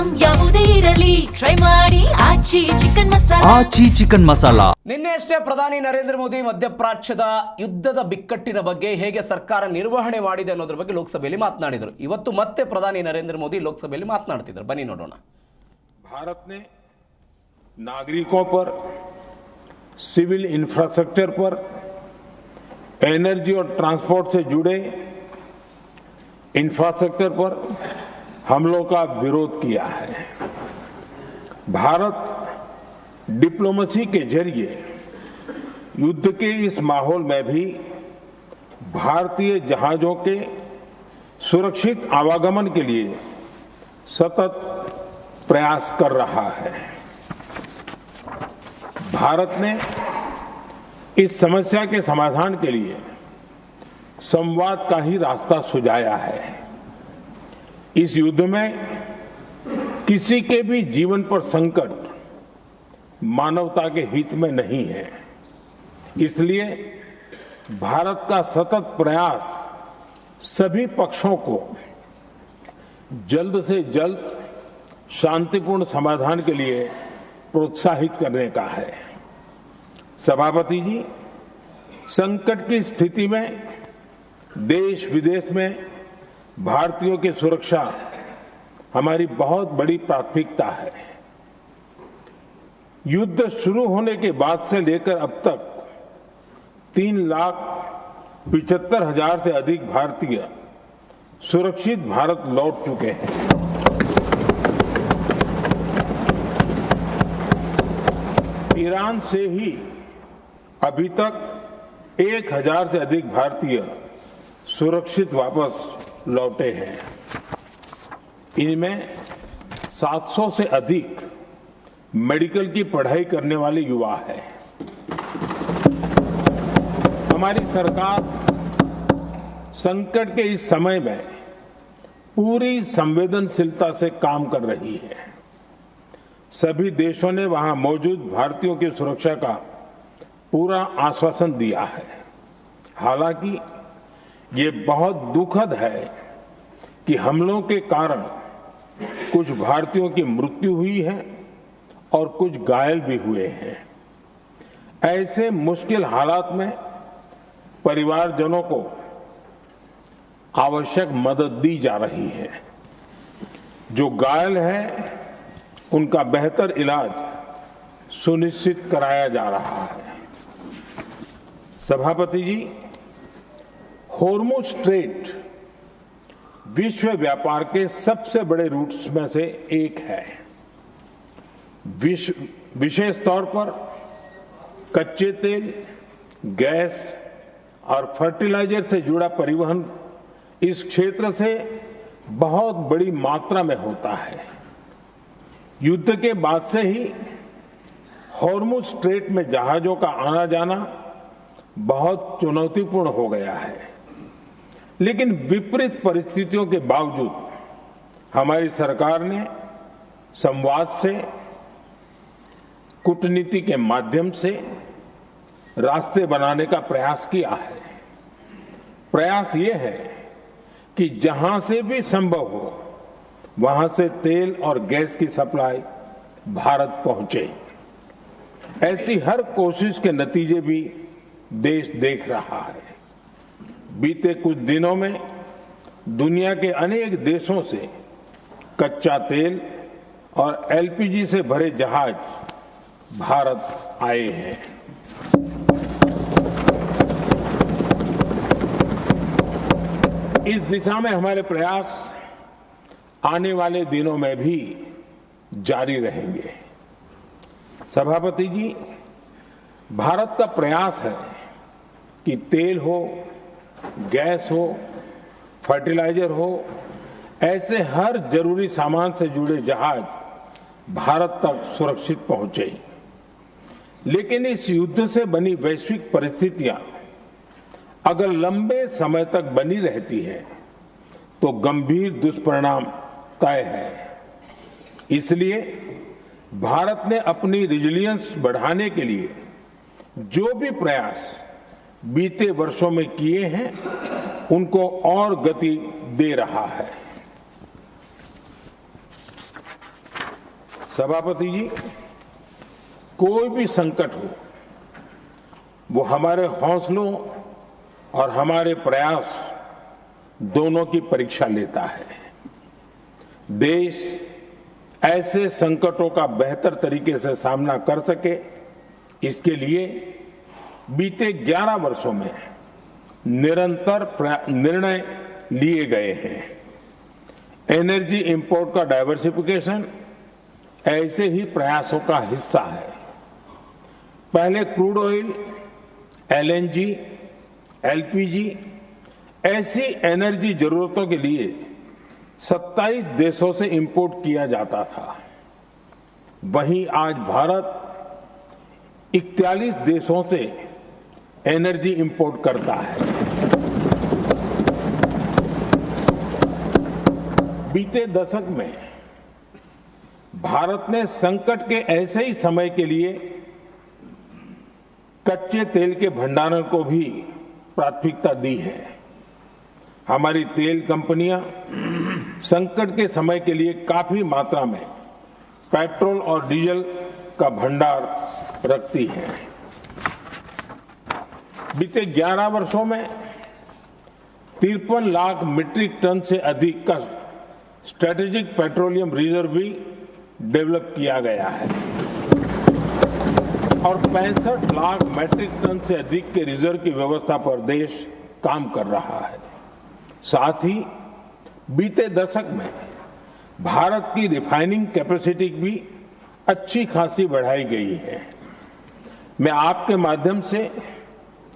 Item ಯಾವುದೇ ಇರಲಿ try ಮಾಡಿ ಆಚಿ ಚಿಕನ್ ಮಸಾಲಾ. ನಿನ್ನೆಯಷ್ಟೇ ಪ್ರಧಾನಿ ನರೇಂದ್ರ ಮೋದಿ ಮಧ್ಯಪ್ರಾಚ್ಯದ ಯುದ್ಧದ ಬಿಕ್ಕಟ್ಟಿನ ಬಗ್ಗೆ ಹೇಗೆ ಸರ್ಕಾರ ನಿರ್ವಹಣೆ ಮಾಡಿದೆ ಅನ್ನೋದ್ರ ಬಗ್ಗೆ ಲೋಕಸಭೆಯಲ್ಲಿ ಮಾತನಾಡಿದರು. ಇವತ್ತು ಮತ್ತೆ ಪ್ರಧಾನಿ ನರೇಂದ್ರ ಮೋದಿ ಲೋಕಸಭೆಯಲ್ಲಿ ಮಾತನಾಡ್ತಿದ್ದಾರೆ. ಬನ್ನಿ ನೋಡೋಣ. भारत ने नागरिकों पर, सिविल इंफ्रास्ट्रक्चर पर, एनर्जी और ट्रांसपोर्ट से जुड़े इंफ्रास्ट्रक्चर पर हमलों का विरोध किया है. भारत डिप्लोमेसी के जरिए युद्ध के इस माहौल में भी भारतीय जहाजों के सुरक्षित आवागमन के लिए सतत प्रयास कर रहा है. भारत ने इस समस्या के समाधान के लिए संवाद का ही रास्ता सुझाया है. इस युद्ध में किसी के भी जीवन पर संकट मानवता के हित में नहीं है. इसलिए भारत का सतत प्रयास सभी पक्षों को जल्द से जल्द शांतिपूर्ण समाधान के लिए प्रोत्साहित करने का है. सभापति जी, संकट की स्थिति में देश विदेश में भारतीयों की सुरक्षा हमारी बहुत बड़ी प्राथमिकता है. युद्ध शुरू होने के बाद से लेकर अब तक 3,75,000 से अधिक भारतीय सुरक्षित भारत लौट चुके हैं. ईरान से ही अभी तक 1,000 से अधिक भारतीय सुरक्षित वापस लौटे हैं. इनमें 700 से अधिक मेडिकल की पढ़ाई करने वाले युवा हैं. हमारी सरकार संकट के इस समय में पूरी संवेदनशीलता से काम कर रही है. सभी देशों ने वहां मौजूद भारतीयों की सुरक्षा का पूरा आश्वासन दिया है. हालांकि ये बहुत दुखद है कि हमलों के कारण कुछ भारतीयों की मृत्यु हुई है और कुछ घायल भी हुए हैं. ऐसे मुश्किल हालात में परिवारजनों को आवश्यक मदद दी जा रही है. जो घायल हैं उनका बेहतर इलाज सुनिश्चित कराया जा रहा है. सभापति जी, होर्मुज स्ट्रेट विश्व व्यापार के सबसे बड़े रूट्स में से एक है. विशेष तौर पर कच्चे तेल, गैस और फर्टिलाइजर से जुड़ा परिवहन इस क्षेत्र से बहुत बड़ी मात्रा में होता है. युद्ध के बाद से ही होर्मुज स्ट्रेट में जहाजों का आना जाना बहुत चुनौतीपूर्ण हो गया है. लेकिन विपरीत परिस्थितियों के बावजूद हमारी सरकार ने संवाद से, कूटनीति के माध्यम से रास्ते बनाने का प्रयास किया है. प्रयास ये है कि जहां से भी संभव हो वहां से तेल और गैस की सप्लाई भारत पहुंचे. ऐसी हर कोशिश के नतीजे भी देश देख रहा है. बीते कुछ दिनों में दुनिया के अनेक देशों से कच्चा तेल और एलपीजी से भरे जहाज भारत आए हैं. इस दिशा में हमारे प्रयास आने वाले दिनों में भी जारी रहेंगे. सभापति जी, भारत का प्रयास है कि तेल हो, गैस हो, फर्टिलाइजर हो, ऐसे हर जरूरी सामान से जुड़े जहाज भारत तक सुरक्षित पहुंचे. लेकिन इस युद्ध से बनी वैश्विक परिस्थितियां अगर लंबे समय तक बनी रहती है तो गंभीर दुष्परिणाम तय है. इसलिए भारत ने अपनी रेजिलियंस बढ़ाने के लिए जो भी प्रयास बीते वर्षों में किए हैं उनको और गति दे रहा है. सभापति जी, कोई भी संकट हो, वो हमारे हौसलों और हमारे प्रयास दोनों की परीक्षा लेता है। देश ऐसे संकटों का बेहतर तरीके से सामना कर सके, इसके लिए बीते 11 वर्षों में निरंतर निर्णय लिए गए हैं। एनर्जी इंपोर्ट का डाइवर्सिफिकेशन ऐसे ही प्रयासों का हिस्सा है। पहले क्रूड ऑयल, एलएनजी, एलपीजी ऐसी एनर्जी जरूरतों के लिए 27 देशों से इंपोर्ट किया जाता था। वहीं आज भारत 41 देशों से एनर्जी इंपोर्ट करता है। बीते दशक में भारत ने संकट के ऐसे ही समय के लिए कच्चे तेल के भंडारण को भी प्राथमिकता दी है। हमारी तेल कंपनियां संकट के समय के लिए काफी मात्रा में पेट्रोल और डीजल का भंडार रखती हैं। बीते 11 वर्षों में 53 लाख मीट्रिक टन से अधिक का स्ट्रेटेजिक पेट्रोलियम रिजर्व भी डेवलप किया गया है और 65 लाख मीट्रिक टन से अधिक के रिजर्व की व्यवस्था पर देश काम कर रहा है। साथ ही बीते दशक में भारत की रिफाइनिंग कैपेसिटी भी अच्छी खासी बढ़ाई गई है। मैं आपके माध्यम से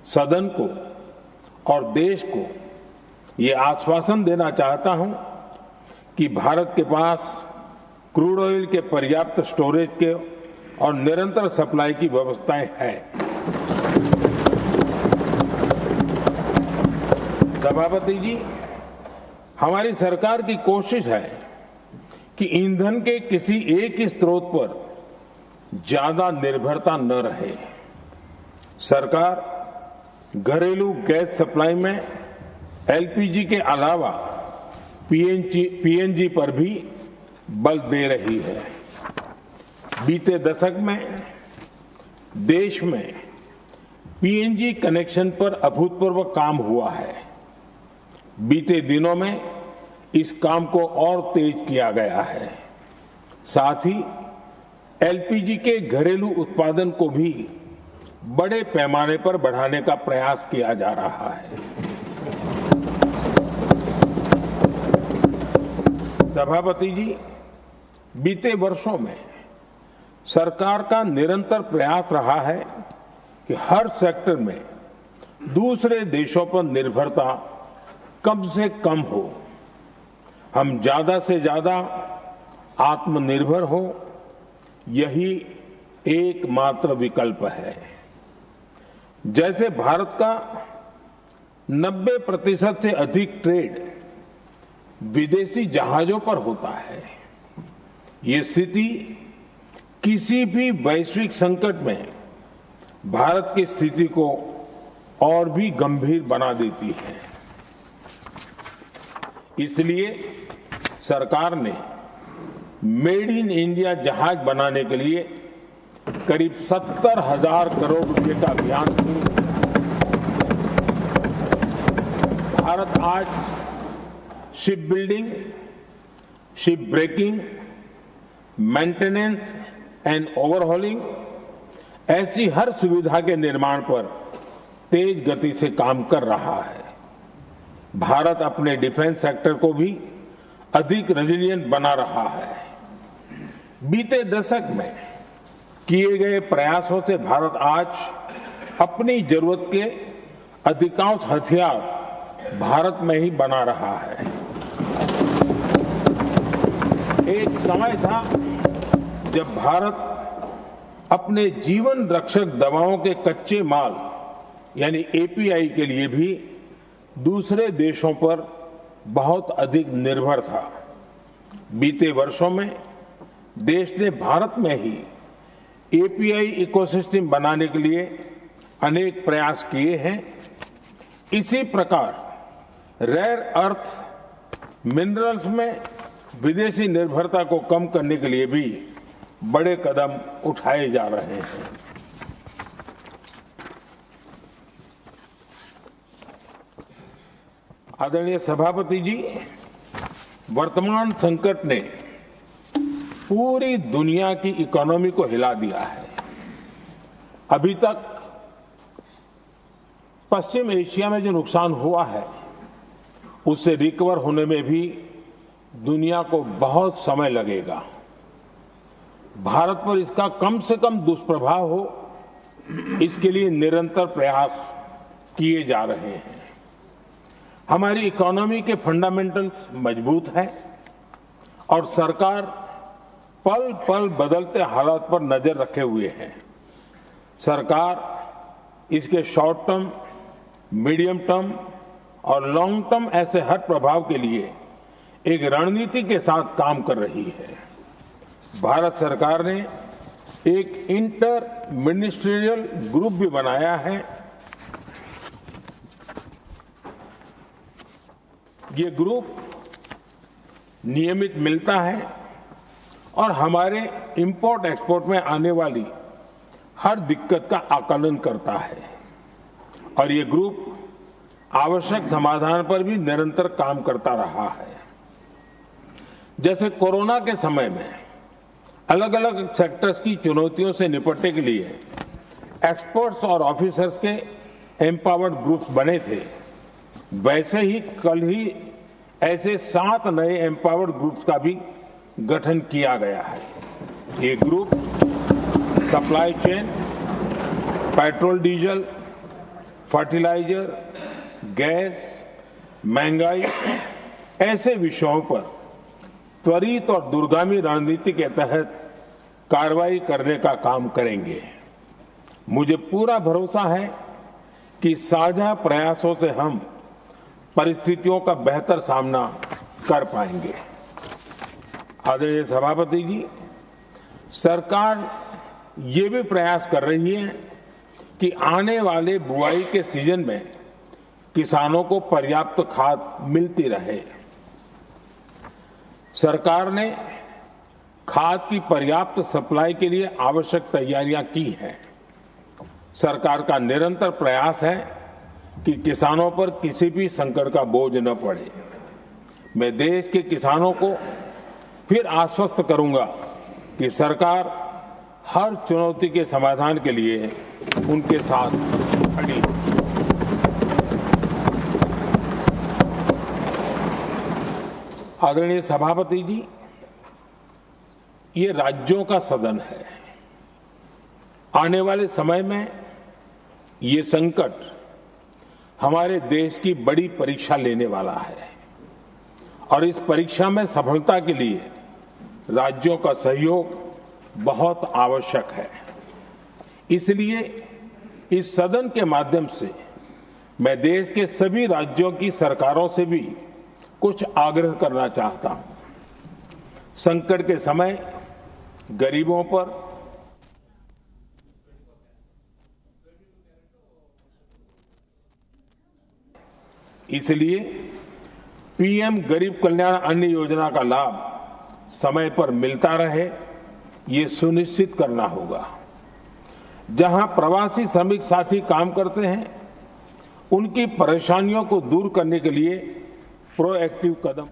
सदन को और देश को ये आश्वासन देना चाहता हूं कि भारत के पास क्रूड ऑयल के पर्याप्त स्टोरेज के और निरंतर सप्लाई की व्यवस्थाएं हैं। सभापति जी, हमारी सरकार की कोशिश है कि ईंधन के किसी एक ही स्रोत पर ज्यादा निर्भरता न रहे। सरकार घरेलू गैस सप्लाई में एलपीजी के अलावा पीएनजी पर भी बल दे रही है। बीते दशक में देश में पीएनजी कनेक्शन पर अभूतपूर्व काम हुआ है। बीते दिनों में इस काम को और तेज किया गया है। साथ ही एलपीजी के घरेलू उत्पादन को भी बड़े पैमाने पर बढ़ाने का प्रयास किया जा रहा है। सभापति जी, बीते वर्षों में सरकार का निरंतर प्रयास रहा है कि हर सेक्टर में दूसरे देशों पर निर्भरता कम से कम हो। हम ज्यादा से ज्यादा आत्मनिर्भर हो, यही एकमात्र विकल्प है। जैसे भारत का 90% से अधिक ट्रेड विदेशी जहाजों पर होता है, ये स्थिति किसी भी वैश्विक संकट में भारत की स्थिति को और भी गंभीर बना देती है। इसलिए सरकार ने मेड इन इंडिया जहाज बनाने के लिए करीब 70,000 करोड़ रुपए का अभियान शुरू किया। भारत आज ship building, ship breaking, maintenance and overhauling ऐसी हर सुविधा के निर्माण पर तेज गति से काम कर रहा है। भारत अपने डिफेंस सेक्टर को भी अधिक रेजिलिएंट बना रहा है। बीते दशक में किए गए प्रयासों से भारत आज अपनी जरूरत के अधिकांश हथियार भारत में ही बना रहा है। एक समय था जब भारत अपने जीवन रक्षक दवाओं के कच्चे माल यानी एपीआई के लिए भी दूसरे देशों पर बहुत अधिक निर्भर था। बीते वर्षों में देश ने भारत में ही एपीआई इकोसिस्टम बनाने के लिए अनेक प्रयास किए हैं। इसी प्रकार रेयर अर्थ मिनरल्स में विदेशी निर्भरता को कम करने के लिए भी बड़े कदम उठाए जा रहे हैं। आदरणीय सभापति जी, वर्तमान संकट ने पूरी दुनिया की इकोनॉमी को हिला दिया है। अभी तक पश्चिम एशिया में जो नुकसान हुआ है उससे रिकवर होने में भी दुनिया को बहुत समय लगेगा। भारत पर इसका कम से कम दुष्प्रभाव हो, इसके लिए निरंतर प्रयास किए जा रहे हैं। हमारी इकोनॉमी के फंडामेंटल्स मजबूत हैं और सरकार पल पल बदलते हालात पर नजर रखे हुए है। सरकार इसके शॉर्ट टर्म, मीडियम टर्म और लॉन्ग टर्म ऐसे हर प्रभाव के लिए एक रणनीति के साथ काम कर रही है। भारत सरकार ने एक इंटर मिनिस्ट्रियल ग्रुप भी बनाया है। ये ग्रुप नियमित मिलता है और हमारे इंपोर्ट एक्सपोर्ट में आने वाली हर दिक्कत का आकलन करता है और ये ग्रुप आवश्यक समाधान पर भी निरंतर काम करता रहा है। जैसे कोरोना के समय में अलग अलग सेक्टर्स की चुनौतियों से निपटने के लिए एक्सपर्ट्स और ऑफिसर्स के एम्पावर्ड ग्रुप्स बने थे, वैसे ही कल ही ऐसे 7 नए एम्पावर्ड ग्रुप्स का भी गठन किया गया है। ये group supply chain, petrol diesel, fertiliser, gas, महंगाई ऐसे विषयों पर त्वरित और दूरगामी रणनीति के तहत कार्रवाई करने का काम करेंगे। मुझे पूरा भरोसा है कि साझा प्रयासों से हम परिस्थितियों का बेहतर सामना कर पाएंगे। आदरणीय सभापति जी, सरकार ये भी प्रयास कर रही है कि आने वाले बुआई के सीजन में किसानों को पर्याप्त खाद मिलती रहे। सरकार ने खाद की पर्याप्त सप्लाई के लिए आवश्यक तैयारियां की हैं। सरकार का निरंतर प्रयास है कि किसानों पर किसी भी संकट का बोझ न पड़े। मैं देश के किसानों को फिर आश्वस्त करूंगा कि सरकार हर चुनौती के समाधान के लिए उनके साथ खड़ी है। आदरणीय सभापति जी, ये राज्यों का सदन है। आने वाले समय में ये संकट हमारे देश की बड़ी परीक्षा लेने वाला है और इस परीक्षा में सफलता के लिए राज्यों का सहयोग बहुत आवश्यक है। इसलिए इस सदन के माध्यम से मैं देश के सभी राज्यों की सरकारों से भी कुछ आग्रह करना चाहता हूं। संकट के समय गरीबों पर इसलिए पीएम गरीब कल्याण अन्न योजना का लाभ समय पर मिलता रहे, ये सुनिश्चित करना होगा। जहां प्रवासी श्रमिक साथी काम करते हैं, उनकी परेशानियों को दूर करने के लिए प्रोएक्टिव कदम